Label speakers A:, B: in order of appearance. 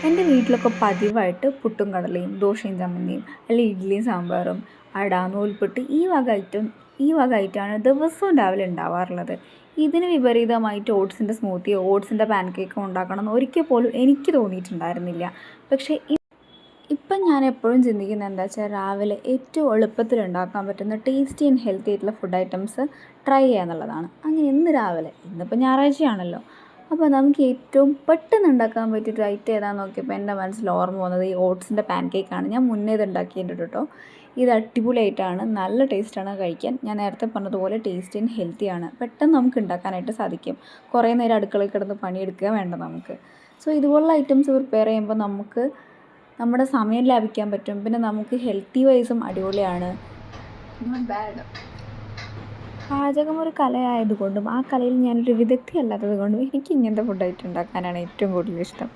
A: എൻ്റെ വീട്ടിലൊക്കെ പതിവായിട്ട് പുട്ടും കടലയും ദോശയും ചമ്മന്തിയും അല്ലെങ്കിൽ ഇഡ്ഡലിയും സാമ്പാറും അട നൂൽപുട്ട് ഈ വക ഐറ്റമാണ് ദിവസവും രാവിലെ ഉണ്ടാവാറുള്ളത്. ഇതിന് വിപരീതമായിട്ട് ഓട്സിൻ്റെ സ്മൂത്തിയോ ഓട്സിൻ്റെ പാൻകേക്കോ ഉണ്ടാക്കണമെന്ന് ഒരിക്കൽ പോലും എനിക്ക് തോന്നിയിട്ടുണ്ടായിരുന്നില്ല. പക്ഷേ ഇപ്പം ഞാൻ എപ്പോഴും ചിന്തിക്കുന്നത് എന്താ വെച്ചാൽ രാവിലെ ഏറ്റവും എളുപ്പത്തിൽ ഉണ്ടാക്കാൻ പറ്റുന്ന ടേസ്റ്റി ആൻഡ് ഹെൽത്തി ആയിട്ടുള്ള ഫുഡ് ഐറ്റംസ് ട്രൈ ചെയ്യുക എന്നുള്ളതാണ്. അങ്ങനെ ഇന്ന് രാവിലെ ഇന്നിപ്പോൾ ഞായറാഴ്ചയാണല്ലോ, അപ്പോൾ നമുക്ക് ഏറ്റവും പെട്ടെന്ന് ഉണ്ടാക്കാൻ പറ്റിയൊരു ഐറ്റം ഏതാണെന്ന് നോക്കിയപ്പോൾ എൻ്റെ മനസ്സിൽ ഓർമ്മ വന്നത് ഈ ഓട്സിൻ്റെ പാൻകേക്കാണ്. ഞാൻ മുന്നേ ഇത് ഉണ്ടാക്കിയിട്ടുണ്ട് കേട്ടോ. ഇത് അടിപൊളിയായിട്ടാണ്, നല്ല ടേസ്റ്റാണ് കഴിക്കാൻ. ഞാൻ നേരത്തെ പറഞ്ഞതുപോലെ ടേസ്റ്റി ആൻഡ് ഹെൽത്തിയാണ്, പെട്ടെന്ന് നമുക്ക് ഉണ്ടാക്കാനായിട്ട് സാധിക്കും. കുറേ നേരം അടുക്കളയിൽ കിടന്ന് പണിയെടുക്കുക വേണ്ട നമുക്ക്. സോ ഇതുപോലുള്ള ഐറ്റംസ് പ്രിപ്പയർ ചെയ്യുമ്പോൾ നമുക്ക് നമ്മുടെ സമയം ലാഭിക്കാൻ പറ്റും. പിന്നെ നമുക്ക് ഹെൽത്തി വൈസും അടിപൊളിയാണ്. Not bad. പാചകം ഒരു കലയായതുകൊണ്ടും ആ കലയിൽ ഞാനൊരു വിദഗ്ധ അല്ലാത്തത് കൊണ്ടും എനിക്ക് ഇങ്ങനത്തെ ഫുഡ് ഐറ്റം ഉണ്ടാക്കാനാണ് ഏറ്റവും കൂടുതൽ ഇഷ്ടം.